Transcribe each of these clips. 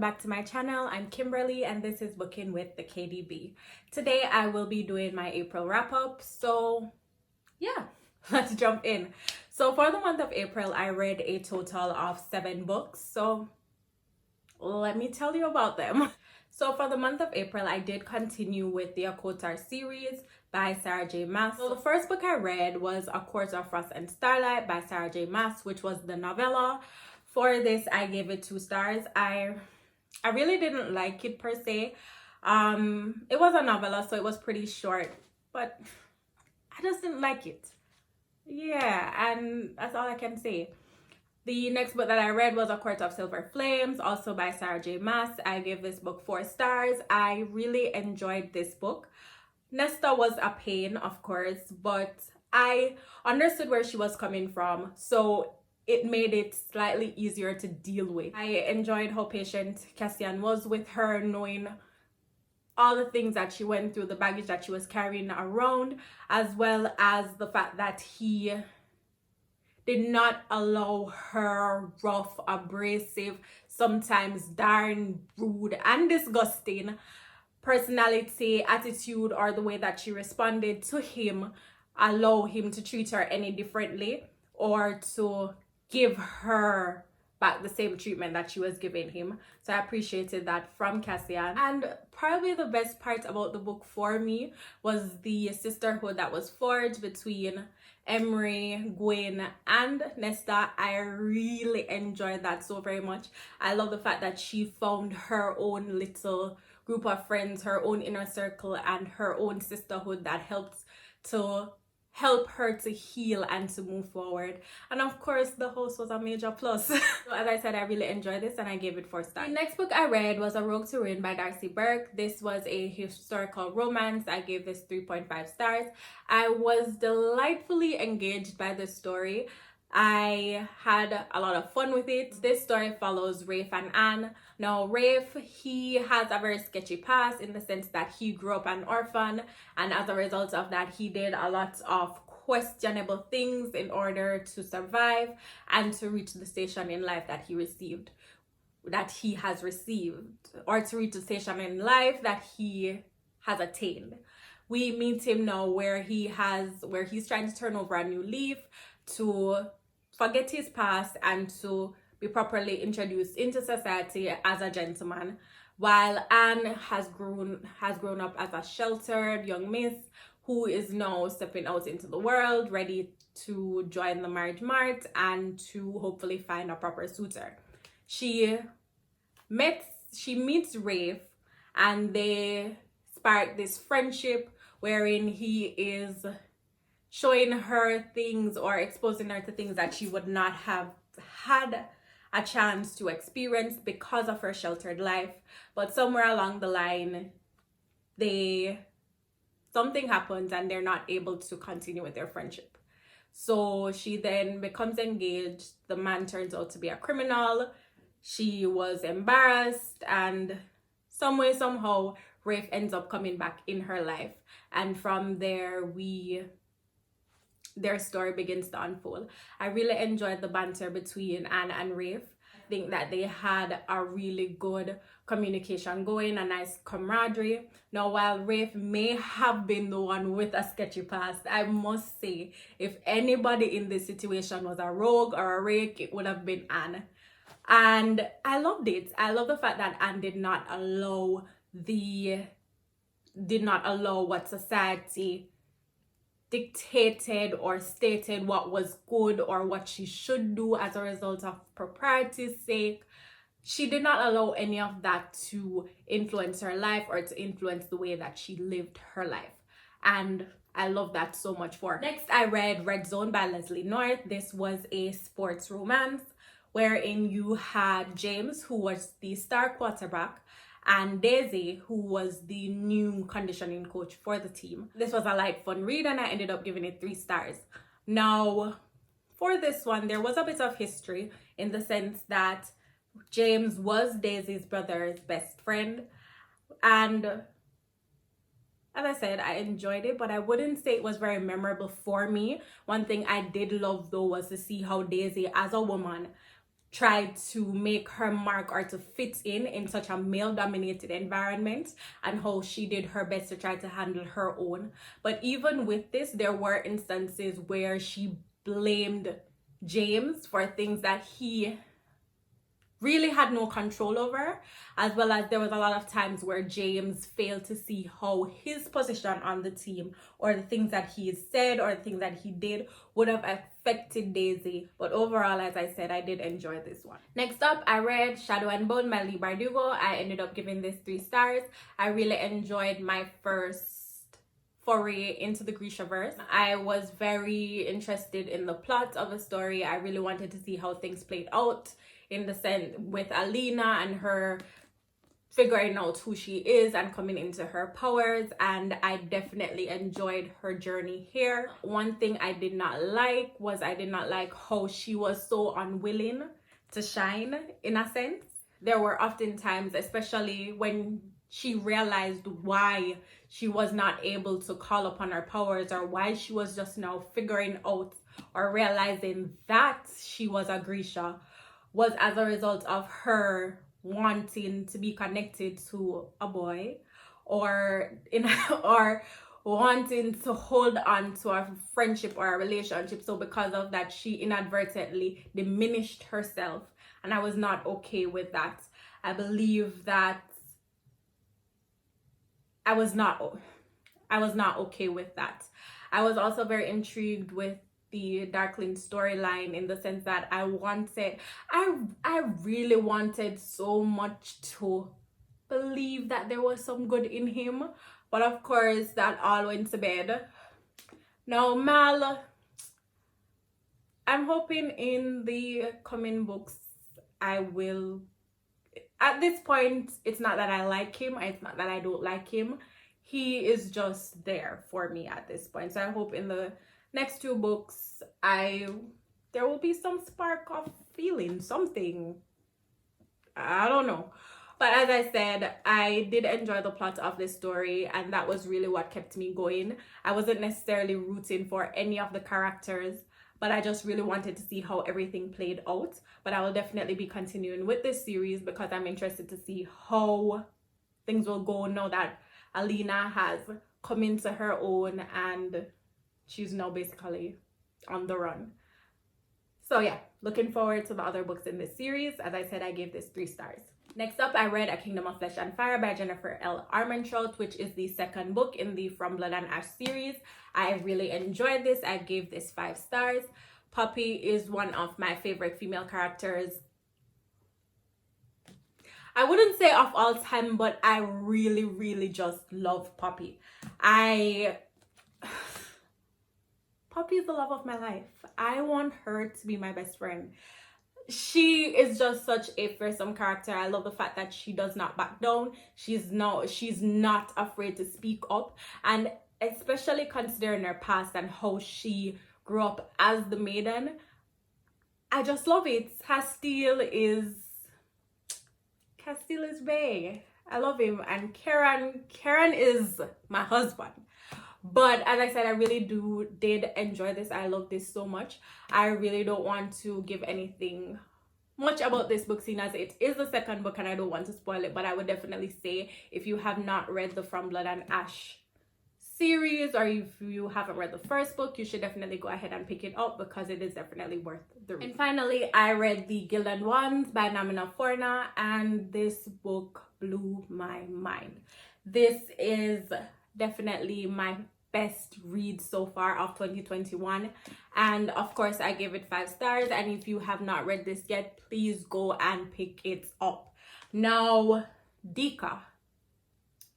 welcome back to my channel. I'm Kimberly and this is Booking with the KDB. Today I will be doing my April wrap-up, so yeah, let's jump in. So for the month of April, I read a total of 7 books, so let me tell you about them. So for the month of April, I did continue with the akofaf series by Sarah J. Maas. So the first book I read was A Court of Frost and Starlight by Sarah J. Maas, which was the novella. For this, I gave it 2 stars. I really didn't like it per se. It was a novella, so it was pretty short, but I just didn't like it. Yeah, and that's all I can say. The next book that I read was A Court of Silver Flames, also by Sarah J. Maas. I gave this book 4 stars. I really enjoyed this book. Nesta was a pain, of course, but I understood where she was coming from, so it made it slightly easier to deal with. I enjoyed how patient Cassian was with her, knowing all the things that she went through, the baggage that she was carrying around, as well as the fact that he did not allow her rough, abrasive, sometimes darn rude and disgusting personality, attitude, or the way that she responded to him allow him to treat her any differently or to give her back the same treatment that she was giving him. So I appreciated that from Cassian. And probably the best part about the book for me was the sisterhood that was forged between Emery, Gwen, and Nesta. I really enjoyed that so very much. I love the fact that she found her own little group of friends, her own inner circle, and her own sisterhood that helped to help her to heal and to move forward. And of course, the host was a major plus. So as I said, I really enjoyed this and I gave it 4 stars. The next book I read was A Rogue to Ruin by Darcy Burke. This was a historical romance. I gave this 3.5 stars. I was delightfully engaged by the story. I had a lot of fun with it. This story follows Rafe and Anne. Now, Rafe, he has a very sketchy past in the sense that he grew up an orphan, and as a result of that, he did a lot of questionable things in order to survive and to reach the station in life that he has received, or to reach the station in life that he has attained. We meet him now where he's trying to turn over a new leaf, to forget his past and to be properly introduced into society as a gentleman, while Anne has grown up as a sheltered young miss who is now stepping out into the world, ready to join the marriage mart and to hopefully find a proper suitor. She meets Rafe and they spark this friendship wherein he is showing her things or exposing her to things that she would not have had a chance to experience because of her sheltered life. But somewhere along the line, something happens and they're not able to continue with their friendship. So she then becomes engaged. The man turns out to be a criminal. She was embarrassed, and some way, somehow, Rafe ends up coming back in her life. And from there, their story begins to unfold. I really enjoyed the banter between Anne and Rafe. I think that they had a really good communication going, a nice camaraderie. Now, while Rafe may have been the one with a sketchy past, I must say, if anybody in this situation was a rogue or a rake, it would have been Anne. And I loved it. I love the fact that Anne did not allow what society dictated or stated what was good or what she should do as a result of propriety's sake. She did not allow any of that to influence her life or to influence the way that she lived her life. And I love that so much for her. Next, I read Red Zone by Leslie North. This was a sports romance wherein you had James, who was the star quarterback, and Daisy, who was the new conditioning coach for the team. This was a light, fun read, and I ended up giving it 3 stars. Now, for this one, there was a bit of history in the sense that James was Daisy's brother's best friend. And as I said, I enjoyed it, but I wouldn't say it was very memorable for me. One thing I did love, though, was to see how Daisy, as a woman, tried to make her mark or to fit in such a male-dominated environment, and how she did her best to try to handle her own. But even with this, there were instances where she blamed James for things that he really had no control over, as well as there was a lot of times where James failed to see how his position on the team or the things that he said or the things that he did would have affected Daisy. But overall, as I said, I did enjoy this one. Next up, I read Shadow and Bone by Leigh Bardugo. I ended up giving this 3 stars. I really enjoyed my first foray into the Grishaverse. I was very interested in the plot of the story. I really wanted to see how things played out, in the sense with Alina and her figuring out who she is and coming into her powers, and I definitely enjoyed her journey here. One thing I did not like was I did not like how she was so unwilling to shine, in a sense. There were often times, especially when she realized why she was not able to call upon her powers, or why she was just now figuring out or realizing that she was a Grisha, was as a result of her wanting to be connected to a boy, or wanting to hold on to a friendship or a relationship. So because of that, she inadvertently diminished herself, and I was not okay with that. I believe that I was not okay with that. I was also very intrigued with the Darkling storyline, in the sense that I really wanted so much to believe that there was some good in him, but of course that all went to bed. Now Mal, I'm hoping in the coming books I will, at this point, it's not that I like him, it's not that I don't like him, he is just there for me at this point. So I hope in the next 2 books there will be some spark of feeling, something, I don't know. But as I said, I did enjoy the plot of this story, and that was really what kept me going. I wasn't necessarily rooting for any of the characters, but I just really wanted to see how everything played out. But I will definitely be continuing with this series because I'm interested to see how things will go now that Alina has come into her own and she's now basically on the run. So yeah, looking forward to the other books in this series. As I said, I gave this 3 stars. Next up, I read A Kingdom of Flesh and Fire by Jennifer L. Armentrout, which is the 2nd book in the From Blood and Ash series. I really enjoyed this. I gave this 5 stars. Poppy is one of my favorite female characters. I wouldn't say of all time, but I really, really just love Poppy. Poppy is the love of my life. I want her to be my best friend. She is just such a fearsome character. I love the fact that she does not back down. She's not afraid to speak up, and especially considering her past and how she grew up as the maiden, I just love it. Castile is bae. I love him. And Karen is my husband. But as I said, I really did enjoy this. I love this so much. I really don't want to give anything much about this book, seeing as it is the 2nd book and I don't want to spoil it. But I would definitely say, if you have not read the From Blood and Ash series, or if you haven't read the 1st book, you should definitely go ahead and pick it up because it is definitely worth the read. And finally, I read the Gildanones by Namina Forna, and this book blew my mind. This is definitely my best read so far of 2021, and of course I gave it 5 stars. And if you have not read this yet, please go and pick it up. Now Dika,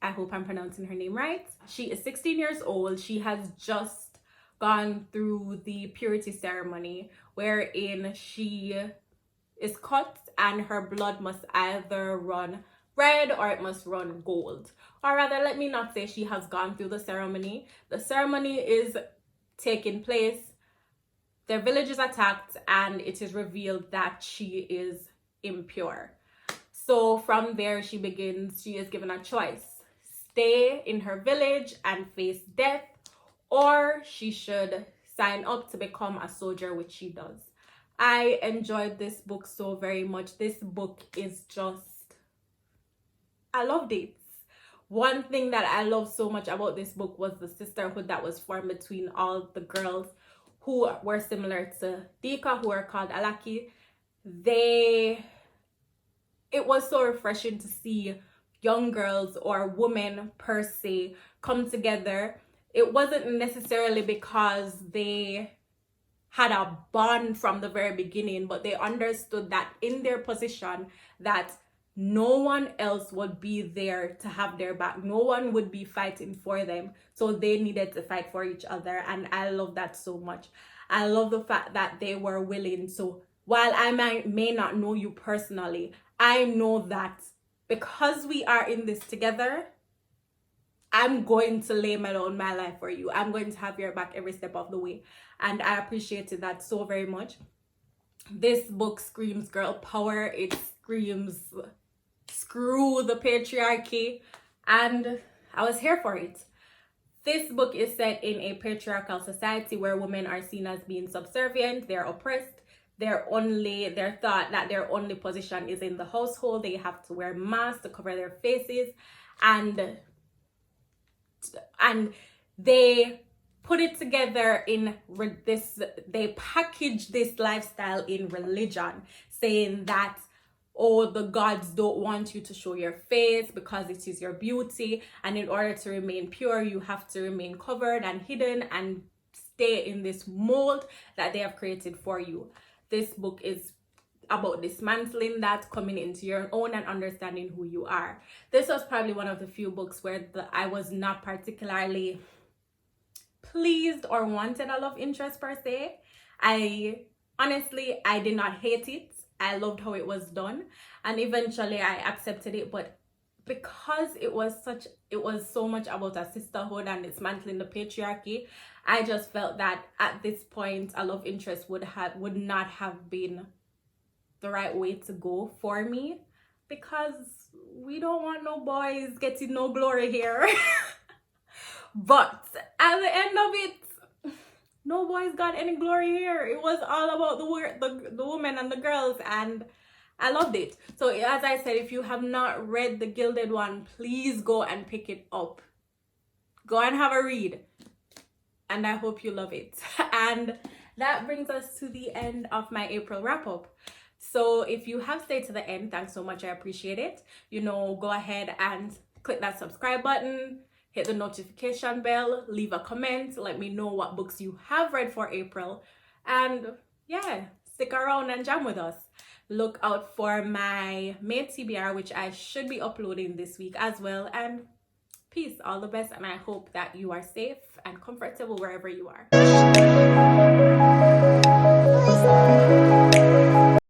I hope I'm pronouncing her name right, she is 16 years old. She has just gone through the purity ceremony, wherein she is cut and her blood must either run red or it must run gold. Or rather, let me not say she has gone through the ceremony. The ceremony is taking place, their village is attacked, and it is revealed that she is impure. So from there, she is given a choice: stay in her village and face death, or she should sign up to become a soldier, which she does. I enjoyed this book so very much. This book is just, I loved it. One thing that I loved so much about this book was the sisterhood that was formed between all the girls who were similar to Dika, who are called Alaki. It was so refreshing to see young girls or women per se come together. It wasn't necessarily because they had a bond from the very beginning, but they understood that in their position that no one else would be there to have their back. No one would be fighting for them. So they needed to fight for each other. And I love that so much. I love the fact that they were willing. So while I may not know you personally, I know that because we are in this together, I'm going to lay down my life for you. I'm going to have your back every step of the way. And I appreciated that so very much. This book screams girl power. It screams screw the patriarchy. And I was here for it. This book is set in a patriarchal society where women are seen as being subservient. They're oppressed. They're thought that their only position is in the household. They have to wear masks to cover their faces. And they put it together in this, they package this lifestyle in religion, saying that, oh, the gods don't want you to show your face because it is your beauty, and in order to remain pure you have to remain covered and hidden and stay in this mold that they have created for you. This book is about dismantling that, coming into your own and understanding who you are. This was probably one of the few books where I was not particularly pleased or wanted a love interest per se. I did not hate it. I loved how it was done, and eventually I accepted it. But because it was so much about a sisterhood and dismantling the patriarchy, I just felt that at this point a love interest would not have been the right way to go for me, because we don't want no boys getting no glory here. But at the end of it, no boys got any glory here. It was all about the women and the girls, and I loved it. So as I said, if you have not read the Gilded one, please go and pick it up. Go and have a read, and I hope you love it. And that brings us to the end of my April wrap-up. So if you have stayed to the end, thanks so much. I appreciate it. Go ahead and click that subscribe button, hit the notification bell, leave a comment, let me know what books you have read for April, and yeah, stick around and jam with us. Look out for my May TBR, which I should be uploading this week as well. And peace, all the best, and I hope that you are safe and comfortable wherever you are.